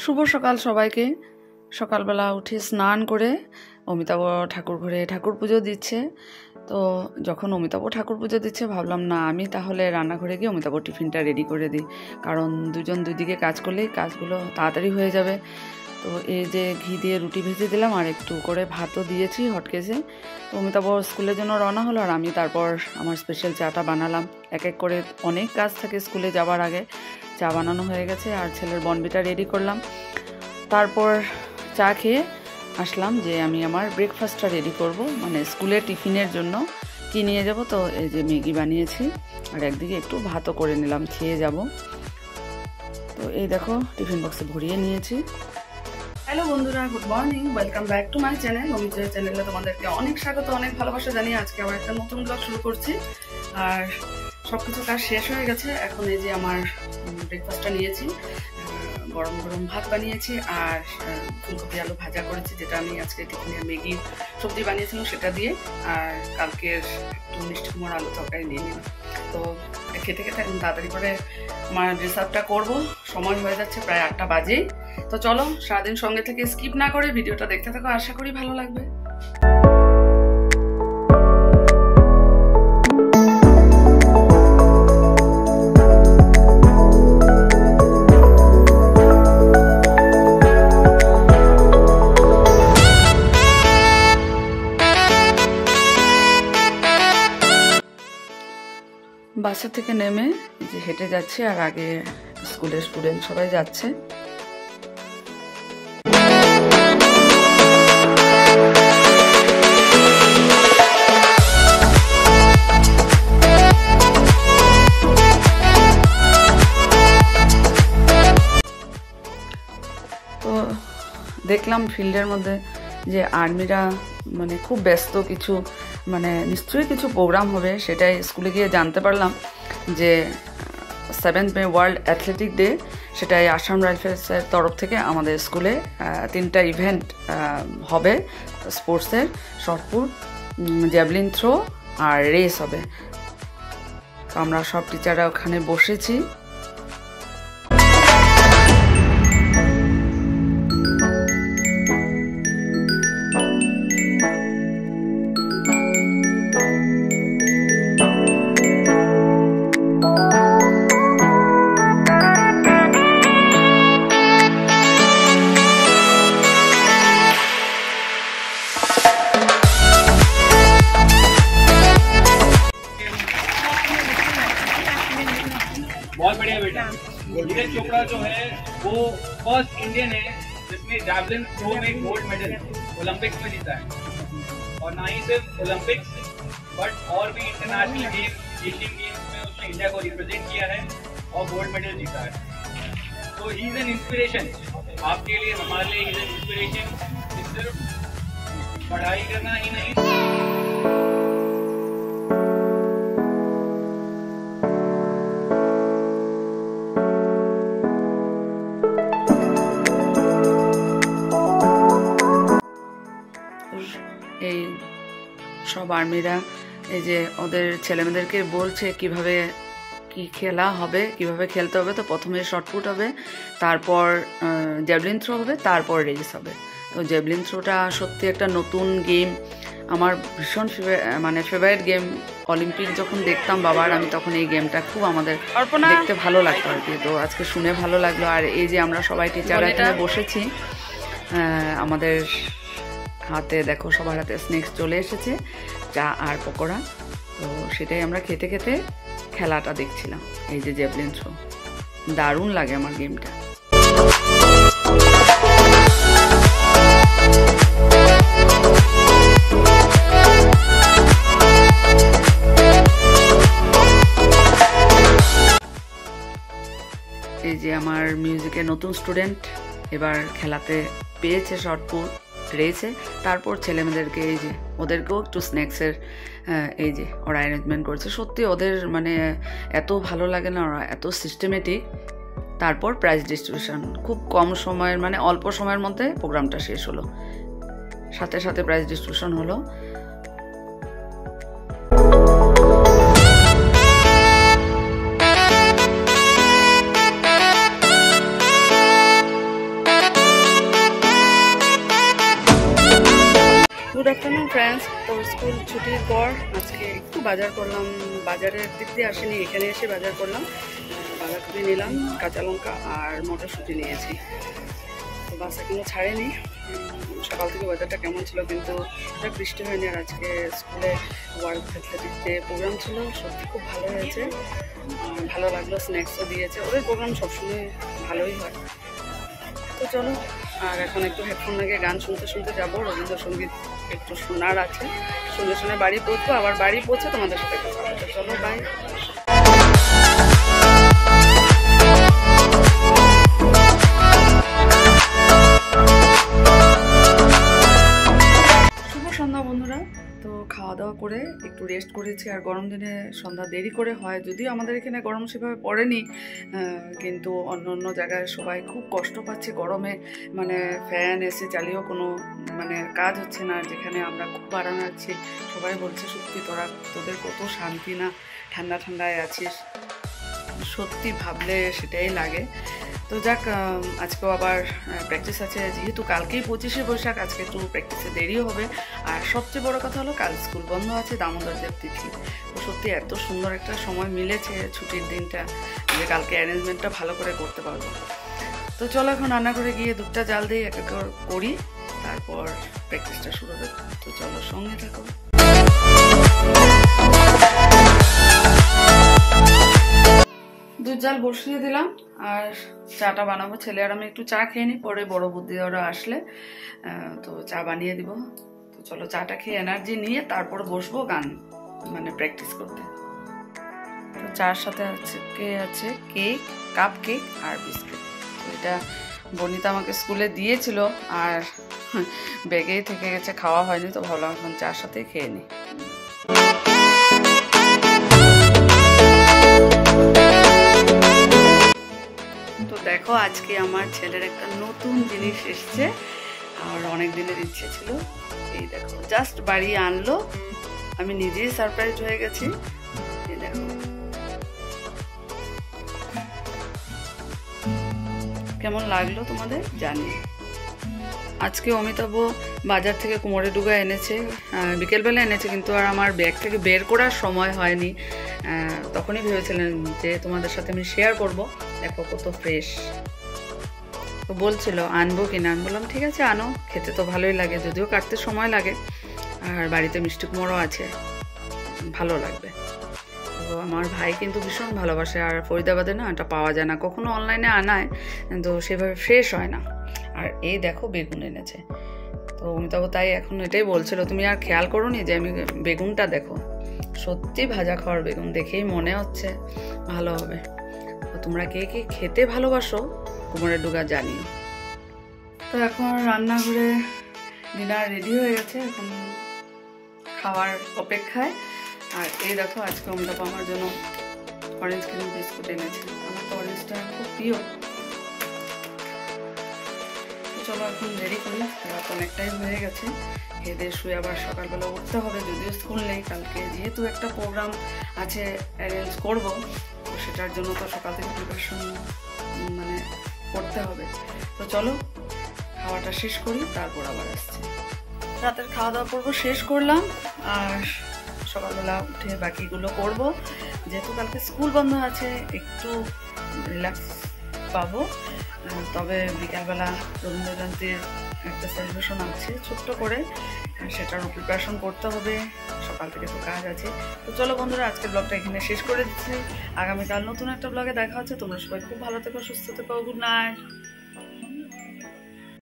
শুভ সকাল সবাইকে। সকালবেলা উঠে স্নান করে অমিতাভ ঠাকুর ঘরে ঠাকুর পুজো দিচ্ছে। তো যখন অমিতাভ ঠাকুর পুজো দিচ্ছে ভাবলাম না আমি তাহলে রান্নাঘরে গিয়ে অমিতাভ টিফিনটা রেডি করে দিই, কারণ দুজন দুদিকে কাজ করলেই কাজগুলো তাড়াতাড়ি হয়ে যাবে। তো এই যে ঘি দিয়ে রুটি ভেজে দিলাম আর একটু করে ভাতও দিয়েছি হটকেসে। তো অমিতাভ স্কুলের জন্য রওনা হলো আর আমি তারপর আমার স্পেশাল চাটা বানালাম। এক এক করে অনেক কাজ থাকে স্কুলে যাওয়ার আগে। চা বানানো হয়ে গেছে আর ছেলের বনবিটা রেডি করলাম। তারপর চা খেয়ে আসলাম যে আমি আমার ব্রেকফাস্টটা রেডি করব, মানে স্কুলের টিফিনের জন্য কি নিয়ে যাব। তো এই যে ম্যাগি বানিয়েছি আর একদিকে একটু ভাতও করে নিলাম, খেয়ে যাব। তো এই দেখো টিফিন বক্সে ভরিয়ে নিয়েছি। হ্যালো বন্ধুরা, good morning, welcome back to my channel. Amitabh চ্যানেলে তোমাদেরকে অনেক স্বাগত, অনেক ভালোবাসা জানিয়ে আজকে আবার একটা নতুন ব্লগ শুরু করছি। আর সব কিছু কাজ শেষ হয়ে গেছে। এখন এই যে আমার ব্রেকফাস্টটা নিয়েছি, গরম গরম ভাত বানিয়েছি আর ফুলকপি আলু ভাজা করেছি, যেটা আমি আজকে টিফিনে ম্যাগির সবজি বানিয়েছিলাম সেটা দিয়ে, আর কালকের একটু মিষ্টি কুমড়োর আলু তরকারি নিয়ে নিলাম। তো খেতে খেতে এখন তাড়াতাড়ি করে আমার ড্রেস আপটা করবো, সময় হয়ে যাচ্ছে প্রায় 8টা বাজেই। তো চলো সারাদিন সঙ্গে থেকে স্কিপ না করে ভিডিওটা দেখতে থাকো, আশা করি ভালো লাগবে। বাসা থেকে নেমে যে হেঁটে যাচ্ছি আর আগে স্কুলের স্টুডেন্ট সবাই যাচ্ছে। তো দেখলাম ফিল্ডের মধ্যে যে আর্মিরা মানে খুব ব্যস্ত, কিছু মানে নিশ্চয়ই কিছু প্রোগ্রাম হবে, সেটাই স্কুলে গিয়ে জানতে পারলাম যে 7th মে ওয়ার্ল্ড অ্যাথলেটিক ডে, সেটাই আসাম রাইফেলসের তরফ থেকে আমাদের স্কুলে 3টা ইভেন্ট হবে স্পোর্টসের, শর্টপুট, জ্যাভলিন থ্রো আর রেস হবে। তো আমরা সব টিচাররা ওখানে বসেছি। बहुत बढ़िया बेटा। नीरज चोपड़ा जो है वो फर्स्ट इंडियन है जिसने जैवलिन थ्रो में गोल्ड मेडल ओलंपिक्स में जीता है, और ना ही सिर्फ ओलंपिक्स बट और भी इंटरनेशनल गेम, एशियन गेम्स में उसने इंडिया को रिप्रेजेंट किया है और गोल्ड मेडल जीता है। तो ही इज एन इंस्पिरेशन आपके लिए, हमारे लिए ही इज एन इंस्पिरेशन। सिर्फ पढ़ाई करना ही नहीं, এই সব আর্মিরা এই যে ওদের ছেলেমেয়েদেরকে বলছে কিভাবে কি খেলা হবে, কিভাবে খেলতে হবে। তো প্রথমে শর্টপুট হবে, তারপর জ্যাভলিন থ্রো হবে, তারপর রেস হবে। তো জ্যাভলিন থ্রোটা সত্যি একটা নতুন গেম, আমার ভীষণ ফেভারিট গেম। অলিম্পিক যখন দেখতাম বাবার, আমি তখন এই গেমটা খুব আমাদের দেখতে ভালো লাগতো আর কি। তো আজকে শুনে ভালো লাগলো। আর এই যে আমরা সবাই টিচাররা এখানে বসেছি, আমাদের হাতে দেখো সবার হাতে স্ন্যাক্স চলে এসেছে, চা আর পকোড়া। তো সেটাই আমরা খেতে খেতে খেলাটা দেখছিলাম। এই যে জ্যাভলিন থ্রো, দারুণ লাগে আমার গেমটা। এই যে আমার মিউজিকের নতুন স্টুডেন্ট এবার খেলাতে পেয়েছে শর্টপুট রেসে। তারপর ছেলেমেয়েদেরকে এই যে ওদেরকেও একটু স্ন্যাক্সের এই যে ওরা অ্যারেঞ্জমেন্ট করছে। সত্যি ওদের মানে এত ভালো লাগে না, ওরা এত সিস্টেমেটিক। তারপর প্রাইজ ডিস্ট্রিবিউশন, খুব কম সময়ের মানে অল্প সময়ের মধ্যে প্রোগ্রামটা শেষ হলো, সাথে সাথে প্রাইজ ডিস্ট্রিবিউশন হলো। Good afternoon friends. তো স্কুল ছুটির পর আজকে একটু বাজার করলাম, বাজারের দিক দিয়ে আসেনি, এখানে এসে বাজার করলাম। বাঁধাকপি নিলাম, কাঁচা লঙ্কা আর মটরশুঁটি নিয়েছি। তো বাসা কিন্তু ছাড়েনি। সকাল থেকে বাজারটা কেমন ছিল, কিন্তু বৃষ্টি হয়নি। আর আজকে স্কুলে ওয়ার্ল্ড অ্যাথলেটিক ডে প্রোগ্রাম ছিল, সত্যি খুব ভালো হয়েছে, ভালো লাগলো। স্ন্যাক্সও দিয়েছে, ওদের প্রোগ্রাম সবসময় ভালোই হয়। তো চলো, আর এখন একটু হেডফোন লাগে গান শুনতে শুনতে যাবো। রবীন্দ্রসঙ্গীত একটু শোনার আছে, শুনে শুনে বাড়ি পৌঁছবো, আবার বাড়ি পৌঁছে তোমাদের সাথে কথা হবে। চলো বাই। শুভ সন্ধ্যা বন্ধুরা। তো খাওয়া দাওয়া করে একটু রেস্ট করেছি। আর গরম দিনে সন্ধ্যা দেরি করে হয়, যদিও আমাদের এখানে গরম সেভাবে পড়েনি, কিন্তু অন্য অন্য জায়গায় সবাই খুব কষ্ট পাচ্ছে গরমে। মানে ফ্যান এসে চালিয়েও কোনো কাজ হচ্ছে না। যেখানে আমরা খুব আরামে আছি, সবাই বলছে সত্যি তোদের কত শান্তি না, ঠান্ডা ঠান্ডায় আছিস। সত্যি ভাবলে সেটাই লাগে। তো যাক, আজকেও আবার প্র্যাকটিস আছে, যেহেতু কালকেই 25শে বৈশাখ, আজকে একটু প্র্যাকটিসে দেরিও হবে। আর সবচেয়ে বড় কথা হলো কাল স্কুল বন্ধ আছে, দামোদর দেব তিথি। তো সত্যি এত সুন্দর একটা সময় মিলেছে ছুটির দিনটা, যে কালকে অ্যারেঞ্জমেন্টটা ভালো করে করতে পারবো। তো চলো এখন রান্না করে গিয়ে দুধটা জাল দিয়ে এক এক করি, তারপর প্র্যাকটিসটা শুরু হবে। তো চলো সঙ্গে থাকো। দুধ জাল বসিয়ে দিলাম, আর চাটা বানাবো। ছেলে আর আমি একটু চা খেয়ে নিই, পরে বড় বুদ্ধি ওরা আসলে তো চা বানিয়ে দিব। তো চলো চাটা খেয়ে এনার্জি নিয়ে তারপর বসবো গান প্র্যাকটিস করতে। তো চার সাথে আছে কেক, কাপ কেক আর বিস্কিট। তো এটা বনিতা আমাকে স্কুলে দিয়েছিল, আর ব্যাগেই থেকে গেছে, খাওয়া হয়নি। তো ভাবলাম এখন চার সাথে খেয়ে নিই। তো দেখো, আজকে আমার ছেলের একটা নতুন জিনিস এসছে, আর অনেক দিনের ইচ্ছে ছিল। এই দেখো, জাস্ট বাড়ি আনলো, আমি নিজেই সারপ্রাইজ হয়ে গেছি। এই দেখো, কেমন লাগলো তোমাদের জানি। আজকে অমিতাভ বাজার থেকে কুমোরে ডুগা এনেছে, বিকেলবেলা এনেছে, কিন্তু আর আমার ব্যাগ থেকে বের করার সময় হয়নি। তখনই ভেবেছিলেন যে তোমাদের সাথে আমি শেয়ার করব। দেখো কত ফ্রেশ। তো বলছিল আনবো কিনা, আমি বললাম ঠিক আছে আনো, খেতে তো ভালোই লাগে, যদিও কাটতে সময় লাগে। আর বাড়িতে মিষ্টি কুমড়ো আছে, ভালো লাগবে। তো আমার ভাই কিন্তু ভীষণ ভালোবাসে, আর ফরিদাবাদে না এটা পাওয়া যায় না, কখনো অনলাইনে আনায়, তো সেভাবে ফ্রেশ হয় না। আর এই দেখো বেগুন এনেছে। তো অমিতাভ তাই এখন এটাই বলছিল, তুমি আর খেয়াল করো নি যে আমি বেগুনটা দেখো, সত্যি ভাজা খাওয়ার বেগুন, দেখেই মনে হচ্ছে ভালো হবে। তো তোমরা কে কে খেতে ভালোবাসো কুমোরের ডুগা জানিও। তো এখন রান্নাঘরে ডিনার রেডি হয়ে গেছে, এখন খাওয়ার অপেক্ষায়। আর এই দেখো, আজকে অমিতাভ আমার জন্য অরেঞ্জ ক্রিম বিস্কুট এনেছে, আমার তো অরেঞ্জটা খুব প্রিয়। চলো এখন দেরি করি, রাত অনেকটাই হয়ে গেছে। খেয়ে শুয়ে আবার সকালবেলা উঠতে হবে, যদিও স্কুল নেই কালকে, যেহেতু একটা প্রোগ্রাম আছে অ্যারেঞ্জ করব, তো সেটার জন্য তো সকাল থেকে প্রিপারেশন করতে হবে। তো চলো খাওয়াটা শেষ করি, তারপর আবার আসছি। রাতের খাওয়া দাওয়া করবো, শেষ করলাম, আর সকালবেলা উঠে বাকিগুলো করব। যেহেতু কালকে স্কুল বন্ধ আছে, একটু রিল্যাক্স পাবো। তবে বিকালবেলা রবীন্দ্র জয়ন্তীর একটা সেলিব্রেশন আছে ছোট্ট করে, সেটারও প্রিপারেশন করতে হবে, সকাল থেকে তো কাজ আছে। তো চলো বন্ধুরা, আজকে ব্লগটা এখানে শেষ করে দিচ্ছি। আগামীকাল নতুন একটা ব্লগে দেখা হচ্ছে। তোমরা সবাই খুব ভালো থেকো, সুস্থ থেকো। Good night.